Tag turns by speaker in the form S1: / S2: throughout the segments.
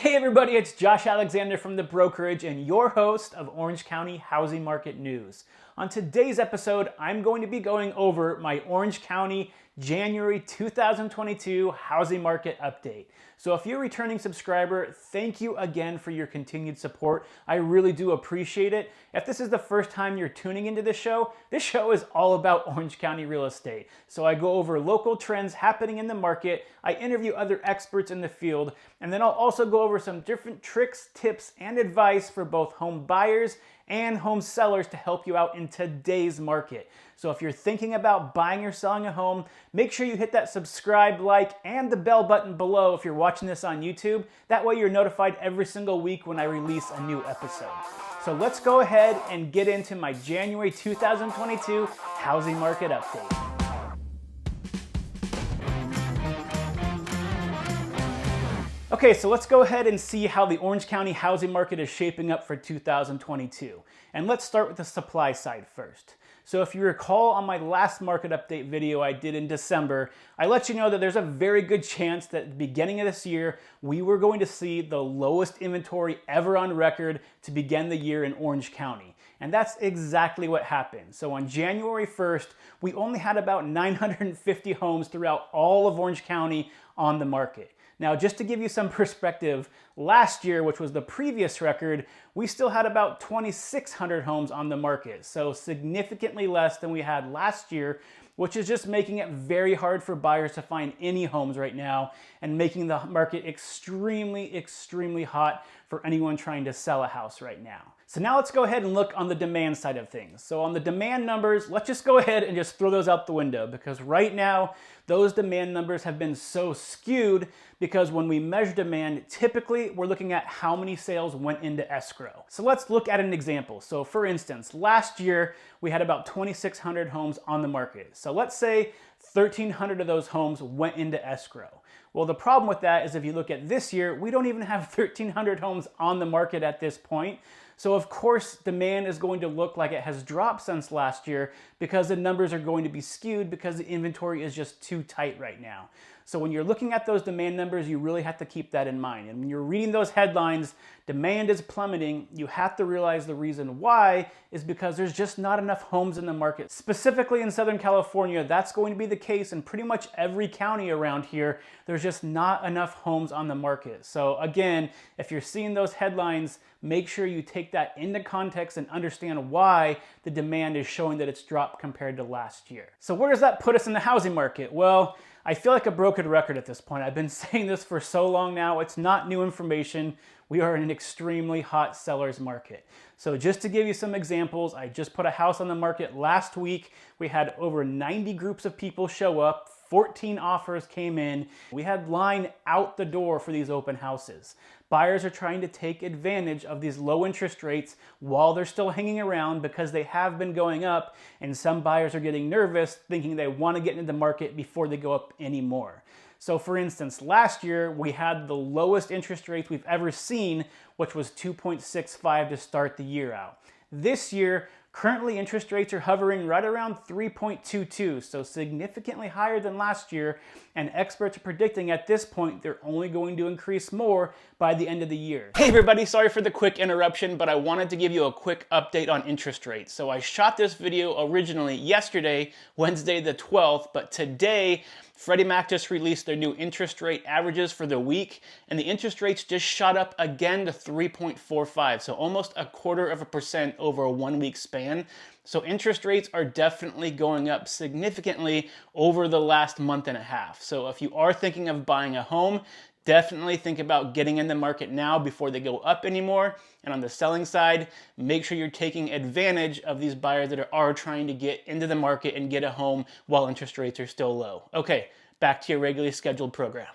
S1: Hey everybody, it's Josh Alexander from The Brokerage and your host of Orange County Housing Market News. On today's episode, I'm going to be going over my Orange County January 2022 housing market update. So if you're a returning subscriber, thank you again for your continued support. I really do appreciate it. If this is the first time you're tuning into this show is all about Orange County real estate. So I go over local trends happening in the market, I interview other experts in the field, and then I'll also go over some different tricks, tips, and advice for both home buyers and home sellers to help you out in today's market. So if you're thinking about buying or selling a home, make sure you hit that subscribe, like, and the bell button below if you're watching this on YouTube. That way you're notified every single week when I release a new episode. So let's go ahead and get into my January 2022 housing market update. Okay, so let's go ahead and see how the Orange County housing market is shaping up for 2022. And let's start with the supply side first. So if you recall on my last market update video I did in December, I let you know that there's a very good chance that at the beginning of this year, we were going to see the lowest inventory ever on record to begin the year in Orange County. And that's exactly what happened. So on January 1st, we only had about 950 homes throughout all of Orange County on the market. Now, just to give you some perspective, last year, which was the previous record, we still had about 2,600 homes on the market. So significantly less than we had last year, which is just making it very hard for buyers to find any homes right now and making the market extremely hot for anyone trying to sell a house right now. So now let's go ahead and look on the demand side of things. So on the demand numbers, let's just go ahead and just throw those out the window because right now, those demand numbers have been so skewed because when we measure demand, typically we're looking at how many sales went into escrow. So let's look at an example. So for instance, last year we had about 2,600 homes on the market. So let's say 1,300 of those homes went into escrow. Well, the problem with that is if you look at this year, we don't even have 1,300 homes on the market at this point. So of course, demand is going to look like it has dropped since last year because the numbers are going to be skewed because the inventory is just too tight right now. So when you're looking at those demand numbers, you really have to keep that in mind. And when you're reading those headlines, demand is plummeting, you have to realize the reason why is because there's just not enough homes in the market. Specifically in Southern California, that's going to be the case in pretty much every county around here. There's just not enough homes on the market. So again, if you're seeing those headlines, make sure you take that into context and understand why the demand is showing that it's dropped compared to last year. So where does that put us in the housing market? Well, I feel like a broken record at this point. I've been saying this for so long now. It's not new information. We are in an extremely hot seller's market. So just to give you some examples, I just put a house on the market last week. We had over 90 groups of people show up. 14 offers came in. We had line out the door for these open houses. Buyers are trying to take advantage of these low interest rates while they're still hanging around because they have been going up, and some buyers are getting nervous thinking they want to get into the market before they go up anymore. So for instance, last year we had the lowest interest rates we've ever seen, which was 2.65 to start the year out. This year, currently interest rates are hovering right around 3.22, so significantly higher than last year, and experts are predicting at this point they're only going to increase more by the end of the year. Hey everybody, sorry for the quick interruption, but I wanted to give you a quick update on interest rates. So I shot this video originally yesterday, Wednesday the 12th, but today Freddie Mac just released their new interest rate averages for the week, and the interest rates just shot up again to 3.45, so almost 0.25% over a 1 week span. So interest rates are definitely going up significantly over the last month and a half. So if you are thinking of buying a home, definitely think about getting in the market now before they go up anymore. And on the selling side, make sure you're taking advantage of these buyers that are trying to get into the market and get a home while interest rates are still low. Okay, back to your regularly scheduled program.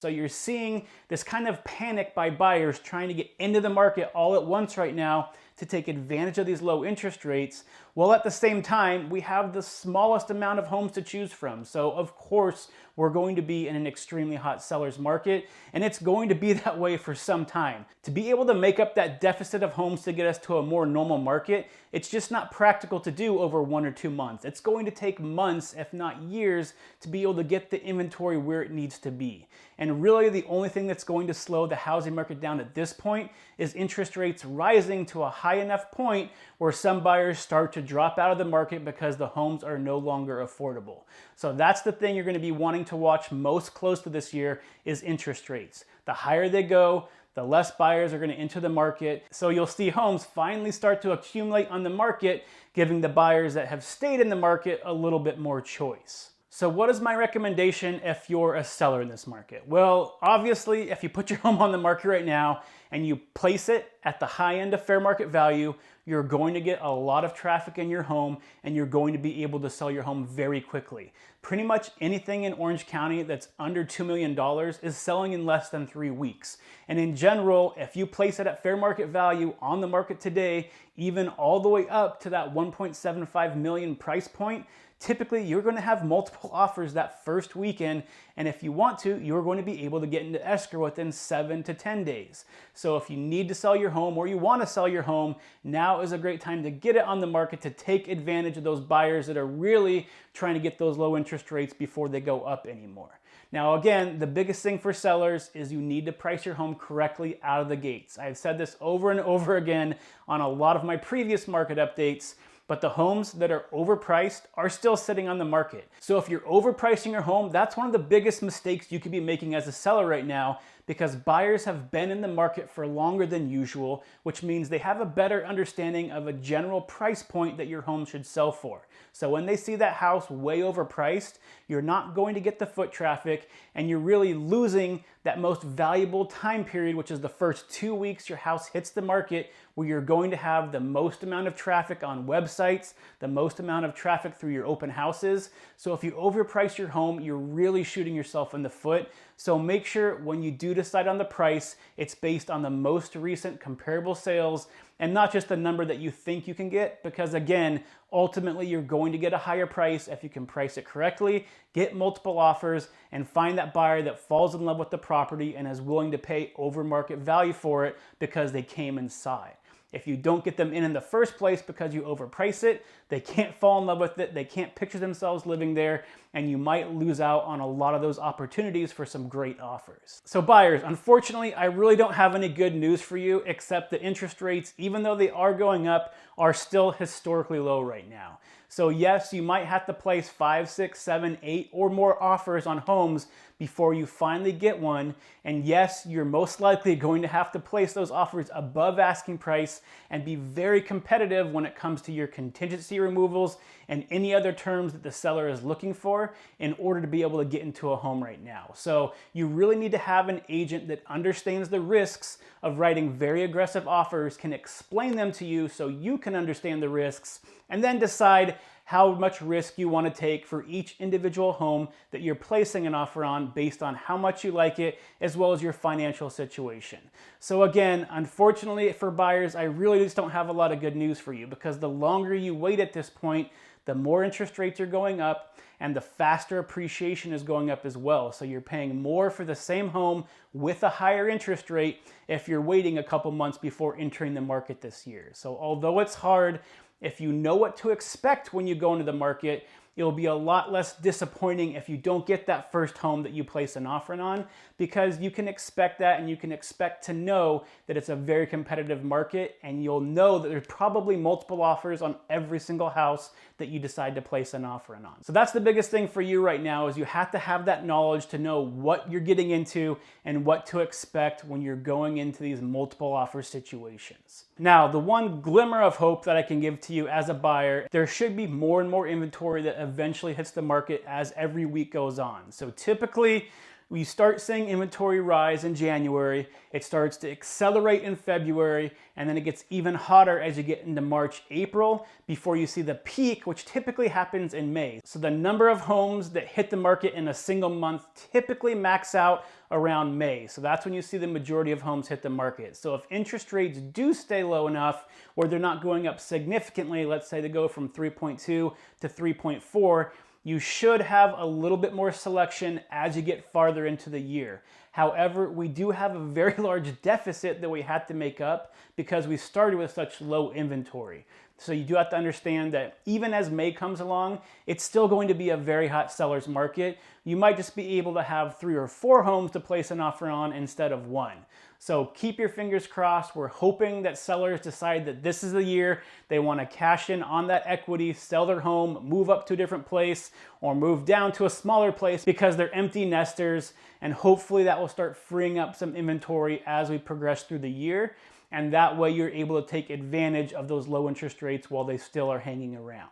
S1: So you're seeing this kind of panic by buyers trying to get into the market all at once right now. to take advantage of these low interest rates, while at the same time, we have the smallest amount of homes to choose from. So of course, we're going to be in an extremely hot seller's market, and it's going to be that way for some time. To be able to make up that deficit of homes to get us to a more normal market, it's just not practical to do over 1 or 2 months. It's going to take months, if not years, to be able to get the inventory where it needs to be. And really the only thing that's going to slow the housing market down at this point is interest rates rising to a high enough point where some buyers start to drop out of the market because the homes are no longer affordable. So that's the thing you're going to be wanting to watch most closely this year is interest rates. The higher they go, the less buyers are going to enter the market. So you'll see homes finally start to accumulate on the market, giving the buyers that have stayed in the market a little bit more choice. So what is my recommendation if you're a seller in this market? Well, obviously, if you put your home on the market right now and you place it at the high end of fair market value, you're going to get a lot of traffic in your home and you're going to be able to sell your home very quickly. Pretty much anything in Orange County that's under $2 million is selling in less than 3 weeks. And in general, if you place it at fair market value on the market today, even all the way up to that 1.75 million price point, typically you're going to have multiple offers that first weekend, and if you want to, you're going to be able to get into escrow within 7 to 10 days. So if you need to sell your home or you want to sell your home, now is a great time to get it on the market to take advantage of those buyers that are really trying to get those low interest rates before they go up anymore. Now again, the biggest thing for sellers is you need to price your home correctly out of the gates. I've said this over and over again on a lot of my previous market updates, but the homes that are overpriced are still sitting on the market. So if you're overpricing your home, that's one of the biggest mistakes you could be making as a seller right now, because buyers have been in the market for longer than usual, which means they have a better understanding of a general price point that your home should sell for. So when they see that house way overpriced, you're not going to get the foot traffic, and you're really losing that most valuable time period, which is the first 2 weeks your house hits the market, where you're going to have the most amount of traffic on websites, the most amount of traffic through your open houses. So if you overprice your home, you're really shooting yourself in the foot. So make sure when you do decide on the price, it's based on the most recent comparable sales and not just the number that you think you can get, because again, ultimately you're going to get a higher price if you can price it correctly, get multiple offers, and find that buyer that falls in love with the property and is willing to pay over market value for it because they came and saw it. If you don't get them in the first place because you overprice it, they can't fall in love with it, they can't picture themselves living there, and you might lose out on a lot of those opportunities for some great offers. So buyers, unfortunately, I really don't have any good news for you, except the interest rates, even though they are going up, are still historically low right now. So yes, you might have to place 5, 6, 7, 8 or more offers on homes before you finally get one. And yes, you're most likely going to have to place those offers above asking price and be very competitive when it comes to your contingency removals and any other terms that the seller is looking for in order to be able to get into a home right now. So you really need to have an agent that understands the risks of writing very aggressive offers, can explain them to you so you can understand the risks, and then decide how much risk you want to take for each individual home that you're placing an offer on based on how much you like it, as well as your financial situation. So again, unfortunately for buyers, I really just don't have a lot of good news for you, because the longer you wait at this point, the more interest rates are going up and the faster appreciation is going up as well. So you're paying more for the same home with a higher interest rate if you're waiting a couple months before entering the market this year. So although it's hard, if you know what to expect when you go into the market, it'll be a lot less disappointing if you don't get that first home that you place an offer on, because you can expect that, and you can expect to know that it's a very competitive market, and you'll know that there's probably multiple offers on every single house that you decide to place an offer on. So that's the biggest thing for you right now, is you have to have that knowledge to know what you're getting into and what to expect when you're going into these multiple offer situations. Now, the one glimmer of hope that I can give to you as a buyer, there should be more and more inventory that eventually hits the market as every week goes on. So typically, We start seeing inventory rise in January, it starts to accelerate in February, and then it gets even hotter as you get into March, April, before you see the peak, which typically happens in May. So the number of homes that hit the market in a single month typically max out around May. So that's when you see the majority of homes hit the market. So if interest rates do stay low enough where they're not going up significantly, let's say they go from 3.2 to 3.4, you should have a little bit more selection as you get farther into the year. However, we do have a very large deficit that we had to make up because we started with such low inventory. So you do have to understand that even as May comes along, it's still going to be a very hot seller's market. You might just be able to have 3 or 4 homes to place an offer on instead of 1. So keep your fingers crossed. We're hoping that sellers decide that this is the year they want to cash in on that equity, sell their home, move up to a different place, or move down to a smaller place because they're empty nesters. And hopefully that will start freeing up some inventory as we progress through the year. And that way you're able to take advantage of those low interest rates while they still are hanging around.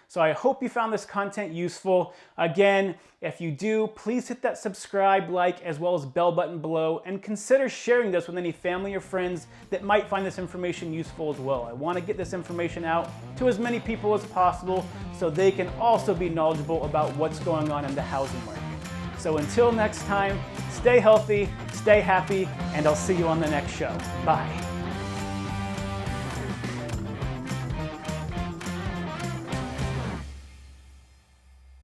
S1: So I hope you found this content useful. Again, if you do, please hit that subscribe, like, as well as bell button below, and consider sharing this with any family or friends that might find this information useful as well. I want to get this information out to as many people as possible so they can also be knowledgeable about what's going on in the housing market. So until next time, stay healthy, stay happy, and I'll see you on the next show. Bye.